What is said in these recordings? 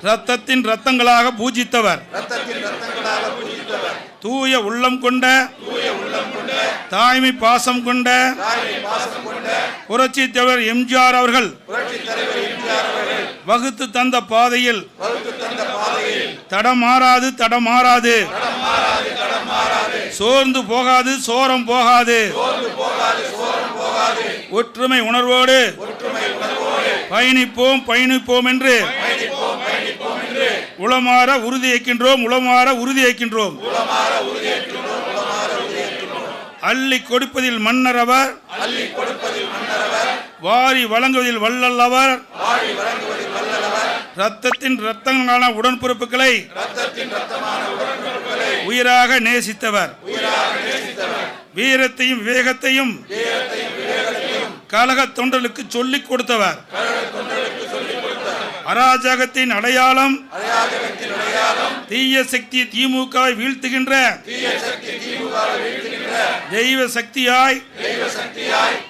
ரத்தத்தின் ரத்தங்களாக பூஜித்தவர். தூய உள்ளம் கொண்ட தாய்மை பாசம் கொண்ட புரட்சி தலைவர் எம்ஜிஆர் அவர்கள் வகுத்து தந்த பாதையில் தடமாறாது தடமாறாது, சோர்ந்து போகாது சோரம் போகாது, ஒற்றுமை உணர்வோடு பயணிப்போம் பயணிப்போம் என்று உளமாற உறுதியேற்கின்றோம் உளமாற உறுதியேற்கின்றோம். அள்ளி கொடுப்பதில் மன்னர் அவர், வாரி வழங்குவதில் வள்ளல் அவர். ரத்தத்தின் ரத்தங்களான உடன்பிறப்புகளை உயிராக நேசித்தவர். வீரத்தையும் விவேகத்தையும் கழக தொண்டர்களுக்கு சொல்லிக் கொடுத்தவர். அராஜகத்தின் அடையாளம் தீய சக்தி திமுகவை வீழ்த்துகின்ற தெய்வ சக்தியாய்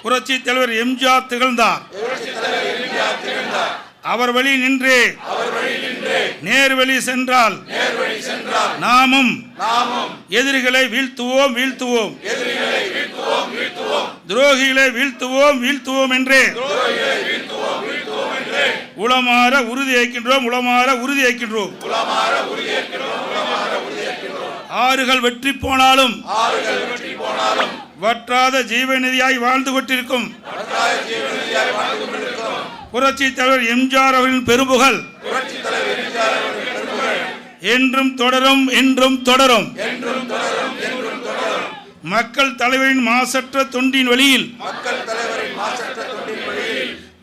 புரட்சி தலைவர் எம்ஜிஆர் திகழ்ந்தார். அவர் வழி நின்று நேர்வழி சென்றால் நாமும் எதிரிகளை வீழ்த்துவோம் வீழ்த்துவோம், துரோகிகளை வீழ்த்துவோம் வீழ்த்துவோம் என்று உளமாற உறுதியேற்கின்றோம் உளமாற உறுதியேற்கின்றோம். ஆறுகள் வெற்றி போனாலும் வற்றாத ஜீவநிதியாய் வாழ்ந்து கொண்டிருக்கும் புரட்சி தலைவர் எம்ஜிஆர் அவர்களின் பெரும்புகழ் என்றும் தொடரும் என்றும் தொடரும். மக்கள் தலைவரின் மாசற்ற தொண்டின் வழியில்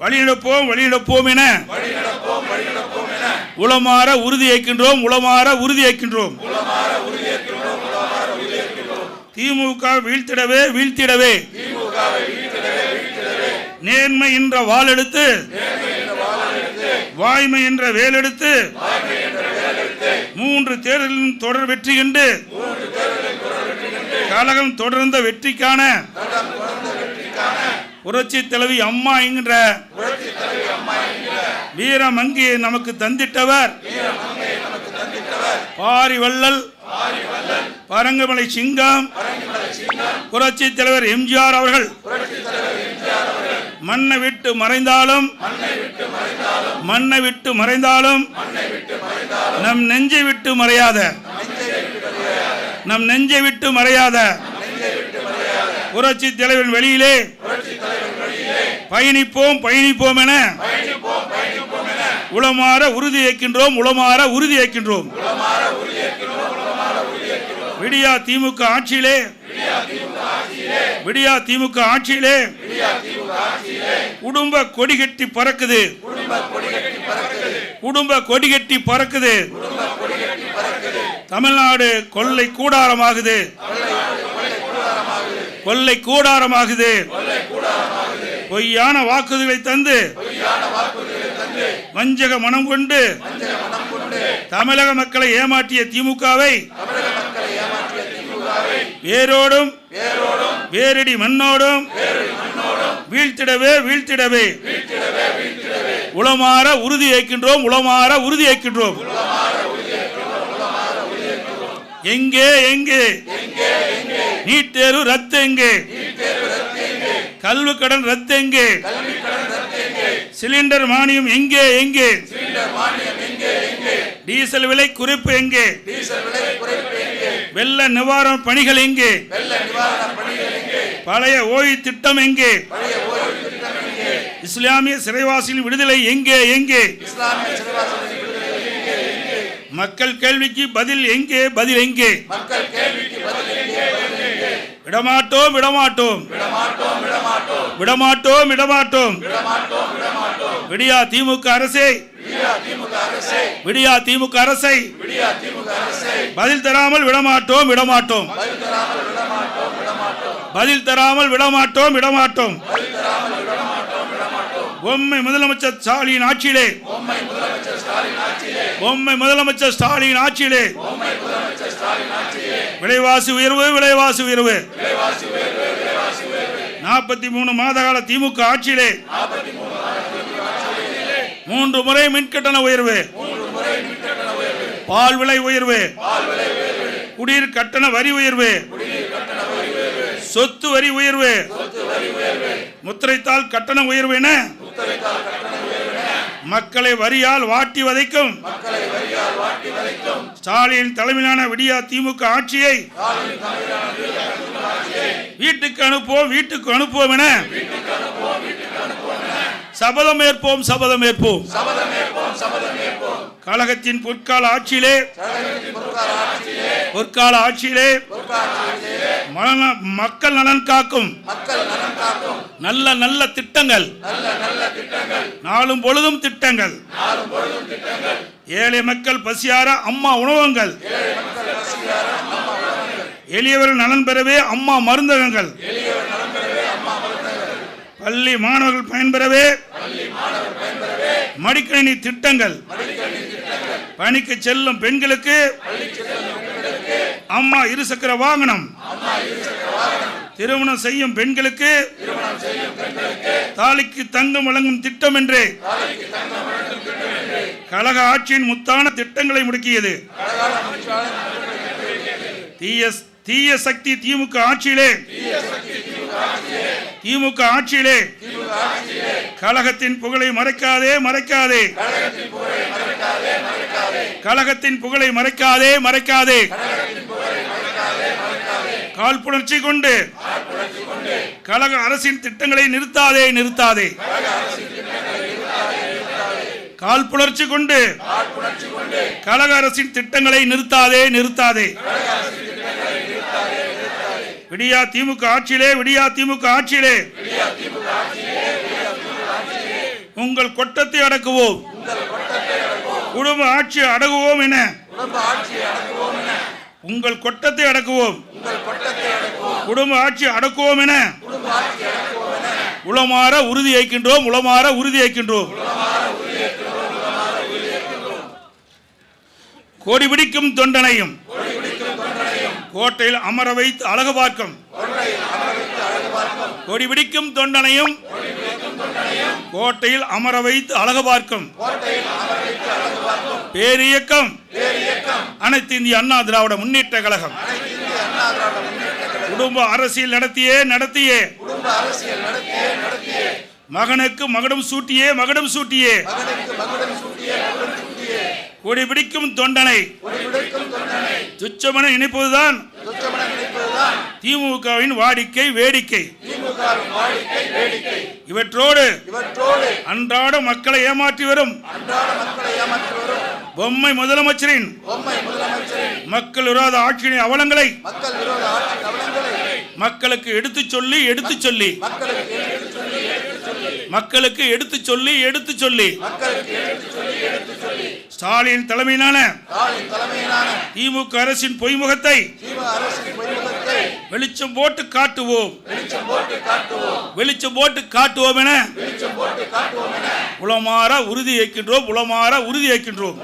வழிநடப்போம் வழிநடப்போம் என உளமாற உறுதியேற்கின்றோம் உளமாற உறுதியேற்கின்றோம். திமுக வீழ்த்திடவே வீழ்த்திடவே நேர்மை என்ற வாளெடுத்து வாய்மை என்ற வேலெடுத்து 3 தேர்தலிலும் தொடர் வெற்றி கண்டு கழகம் தொடர்ந்த வெற்றிக்கான புரட்சி தலைவி அம்மா என்கின்ற வீரமங்கியை நமக்கு தந்திட்டவர் பாரி வள்ளல் பரங்கமலை சிங்கம் புரட்சி தலைவர் எம்ஜிஆர் அவர்கள். மண்ணை விட்டு மறைந்தாலும் மண்ணை விட்டு மறைந்தாலும் நம் நெஞ்சை விட்டு மறையாத நம் நெஞ்சை விட்டு மறையாத புரட்சி தலைவரின் வழியிலே பயணிப்போம் பயணிப்போம் என உளமாற உறுதியேற்கின்றோம் உளமாற உறுதியேற்கின்றோம். விடியா திமுக ஆட்சியிலே விடியா திமுக ஆட்சியிலே குடும்ப கொடிகட்டி பறக்குது குடும்ப கொடிகட்டி பறக்குது. தமிழ்நாடு கொள்ளை கூடாரமாகுது கொள்ளை கூடாரமாகுது. பொய்யான வாக்குறுதிகளை தந்து வஞ்சக மனம் கொண்டு தமிழக மக்களை ஏமாற்றிய திமுகவை வேரோடும் வேரடி மண்ணோடும் வீழ்த்திடவே வீழ்த்திடவே உளமாற உறுதியேற்கின்றோம் உளமாற உறுதியேற்கின்றோம். எங்கே எங்கே நீட் தேர்வு ரத்து எங்கே கல்வி கடன் ரத்து எங்கே சிலிண்டர் மானியம் எங்கே எங்கே டீசல் விலை குறைப்பு எங்கே வெள்ள நிவாரண பணிகள் எங்கே பழைய ஓய்வு திட்டம் எங்கே இஸ்லாமிய சிறைவாசிகளின் விடுதலை எங்கே எங்கே மக்கள் கேள்விக்கு பதில் எங்கே பதில் எங்கே விடமாட்டோம் விடமாட்டோம் விடமாட்டோம் விடமாட்டோம். விடியா திமுக அரசை விடியா திமுக அரசை பதில் தராமல் விடமாட்டோம் விடமாட்டோம் பதில் தராமல் விடமாட்டோம் விடமாட்டோம். பொம்மை முதலமைச்சர் ஸ்டாலின் ஆட்சியிலே பொம்மை முதலமைச்சர் ஸ்டாலின் ஆட்சியிலே விலைவாசி உயர்வு விலைவாசி உயர்வு 43 மாத கால திமுக ஆட்சியிலே 3 முறை மின்கட்டண உயர்வு பால் விலை உயர்வு, குடிநீர் கட்டண வரி உயர்வு, சொத்து வரி உயர்வு, முத்திரைத்தாள் கட்டண உயர்வு என மக்களை வரியால் வாட்டி வதைக்கும் ஸ்டாலின் தலைமையிலான விடியா திமுக ஆட்சியை வீட்டுக்கு அனுப்புவோம், வீட்டுக்கு அனுப்புவோம் என சபதம் ஏற்போம், சபதம் ஏற்போம். கழகத்தின் பொற்கால ஆட்சியிலே மக்கள் நலன் காக்கும் நல்ல நல்ல திட்டங்கள், நாளும் பொழுதும் திட்டங்கள், ஏழை மக்கள் பசியார அம்மா உணவகங்கள், எளியவர்கள் நலன் பெறவே அம்மா மருந்தகங்கள், பள்ளி மாணவர்கள் பயன்பெறவே மடிக்கணினி திட்டங்கள், பணிக்கு செல்லும் பெண்களுக்கு அம்மா இருசக்கர வாகனம், திருமணம் செய்யும் பெண்களுக்கு தாலிக்கு தங்கம் வழங்கும் திட்டம் என்று கழக ஆட்சியின் முத்தான திட்டங்களை முடக்கியது. தீய சக்தி திமுக ஆட்சியிலே கழகத்தின் புகழை மறைக்காதே, கழகத்தின் புகழை மறைக்காதே. காழ்ப்புணர்ச்சி கொண்டு கழக அரசின் திட்டங்களை நிறுத்தாதே. காழ்ப்புணர்ச்சி கொண்டு கழக அரசின் திட்டங்களை நிறுத்தாதே. விடியா திமுக ஆட்சியிலே உங்கள் கொட்டத்தை அடக்குவோம், குடும்ப ஆட்சி அடக்குவோம் என உங்கள் கொட்டத்தை அடக்குவோம், குடும்ப ஆட்சி அடக்குவோம் என உளமாற உறுதி ஏற்கின்றோம். கோடி பிடிக்கும் தொண்டனையும் கோட்டையில் அமர வைத்து அழகு பார்க்கும், கொடி பிடிக்கும் தொண்டனையும் கோட்டையில் அமர வைத்து அழகு பார்க்கும் பேரியக்கம் அனைத்து இந்திய அண்ணா திராவிட முன்னேற்ற கழகம். குடும்ப அரசியல் நடத்தியே மகனுக்கு மகுடம் சூட்டியே கொடி பிடிக்கும் தொண்டனை துச்சமென நினைப்பதுதான் திமுகவின் வேடிக்கை. இவற்றோடு அன்றாட மக்களை ஏமாற்றி வரும் பொம்மை முதலமைச்சரின் மக்கள் விரோத ஆட்சியின் அவலங்களை மக்களுக்கு எடுத்துச் சொல்லி ஸ்டாலின் தலைமையிலான திமுக அரசின் பொய்முகத்தை வெளிச்சம் போட்டு காட்டுவோம் என உளமாற உறுதி ஏற்கின்றோம்.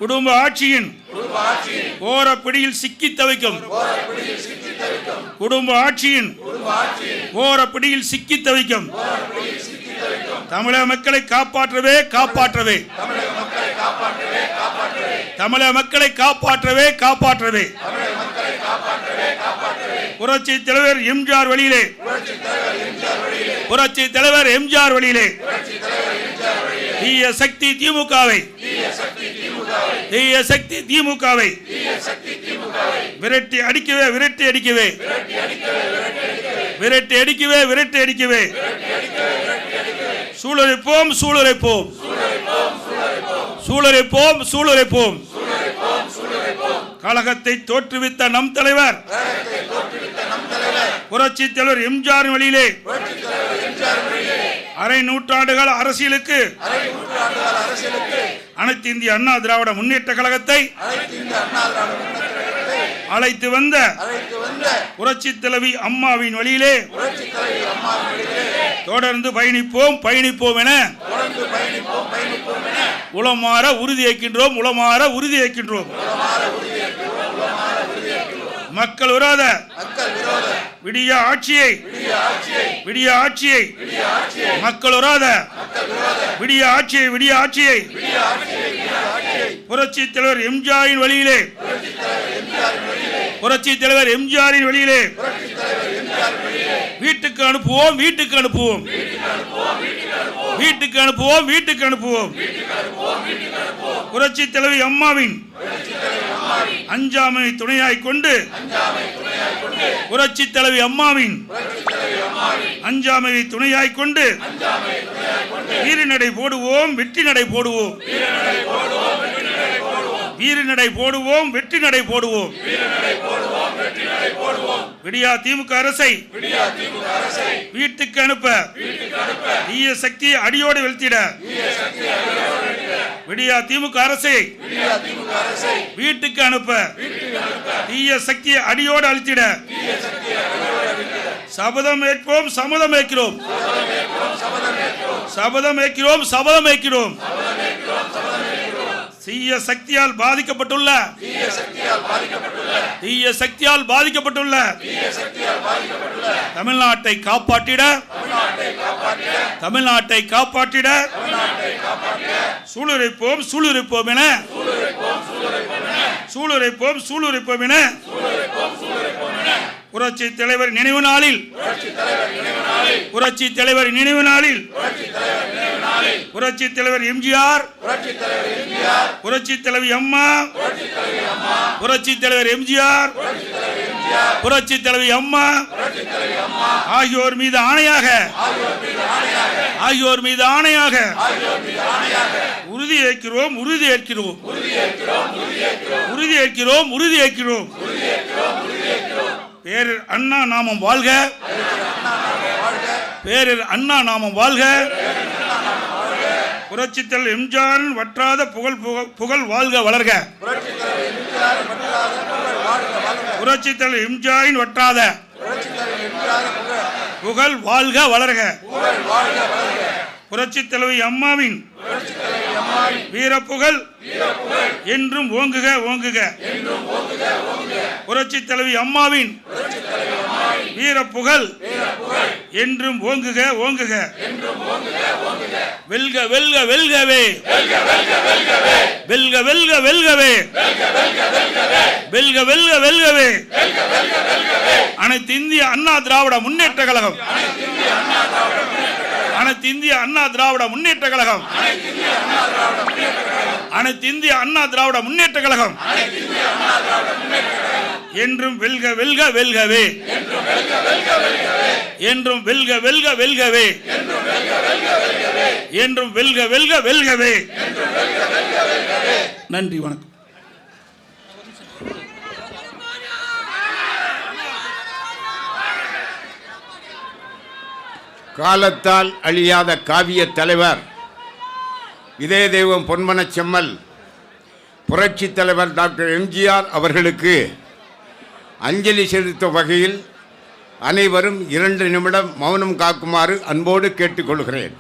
குடும்ப ஆட்சியின் ஓரப்பிடியில் சிக்கி தவிக்கும் தமிழக மக்களை காப்பாற்றவே புரட்சி தலைவர் எம்ஜிஆர் வழியிலே தீய சக்தி திமுகவை விரட்டி அடிக்கவே சூளுரைப்போம். கழகத்தை தோற்றுவித்த நம் தலைவர் புரட்சி தலைவர் எம்ஜிஆர் வழியிலே அரை நூற்றாண்டுகால அரசியலுக்கு அனைத்து இந்திய அண்ணா திராவிட முன்னேற்ற கழகத்தை அழைத்து வந்த புரட்சி தலைவி அம்மாவின் வழியிலே தொடர்ந்து பயணிப்போம் என உளமாற உறுதி ஏற்கின்றோம். மக்கள் விரோத விடிய ஆட்சியை மக்கள் விரோத விடிய ஆட்சியை புரட்சி தலைவர் எம்ஜிஆரின் வழியிலே புரட்சி தலைவர் எம்ஜிஆரின் வழியிலே வீட்டுக்கு அனுப்புவோம் வீட்டுக்கு அனுப்புவோம் வீட்டுக்கு அனுப்புவோம் வீட்டுக்கு அனுப்புவோம் புரட்சி தலைவி அம்மாவின் அஞ்சாமை துணையாய் கொண்டு புரட்சி தலைவி அம்மாவின் அஞ்சாமை துணையாய் கொண்டு வீர நடை போடுவோம் வெற்றி நடை போடுவோம் வீர நடை போடுவோம் வெற்றி நடை போடுவோம் விடியா திமுக அரசை வீட்டுக்கு அனுப்ப தீய சக்தியை அடியோடு வெளுத்திட விடியா திமுக அரசை வீட்டுக்கு அனுப்ப தீய சக்தியை அடியோடு அழித்திட சபதம் ஏற்போம் சம்மதம் ஏற்கிறோம் சபதம் ஏற்கிறோம் சபதம் ஏற்கிறோம் தீய சக்தியால் பாதிக்கப்பட்டுள்ள தீய சக்தியால் பாதிக்கப்பட்டுள்ள தமிழ்நாட்டை காப்பாற்றிட தமிழ்நாட்டை காப்பாற்றிட சூளுரைப்போம் சூளுரைப்போம் என சூளுரைப்போம் சூளுரைப்போம் என புரட்சி தலைவர் நினைவு நாளில் புரட்சி தலைவர் நினைவு நாளில் புரட்சி தலைவர் எம்ஜிஆர் புரட்சி தலைவி அம்மா புரட்சி தலைவர் எம்ஜிஆர் புரட்சி தலைவி அம்மா ஆகியோர் மீது ஆணையாக ஆகியோர் மீது ஆணையாக உறுதி ஏற்கிறோம் உறுதி ஏற்கிறோம் உறுதி ஏற்கிறோம் உறுதி ஏற்கிறோம் பேரர் அண்ணா நாமம் வாழ்க பேரர் அண்ணா நாமம் வாழ்க புரட்சி தலைவர் எம்ஜிஆரின் வற்றாத புகழ் வாழ்க வளர்க புரட்சி தலைவர் எம்ஜிஆரின் வற்றாத புகழ் வாழ்க வளர்க புரட்சி தலைவி அம்மாவின் வீர புகழ் என்றும் ஓங்குக ஓங்குக புரட்சி தலைவி அம்மாவின் வீர புகழ் என்றும் ஓங்குக ஓங்குக வெல்க வெல்க வெல்கவே வெல்க வெல்க வெல்கவே வெல்க வெல்க வெல்கவே அனைத்து இந்திய அண்ணா திராவிட முன்னேற்ற கழகம் அனைத்து இந்திய அண்ணா திராவிட முன்னேற்ற கழகம் அனைத்து இந்திய அண்ணா திராவிட முன்னேற்ற கழகம் என்றும் வெல்க வெல்க வெல்கவே என்றும் வெல்க வெல்க வெல்கவே என்றும் வெல்க வெல்க வெல்கவே. நன்றி, வணக்கம். காலத்தால் அழியாத காவிய தலைவர் இதய தெய்வம் பொன்மனச் செம்மல் புரட்சி தலைவர் டாக்டர் எம்ஜிஆர் அவர்களுக்கு அஞ்சலி செலுத்தும் வகையில் அனைவரும் 2 நிமிடம் மௌனம் காக்குமாறு அன்போடு கேட்டுக்கொள்கிறேன்.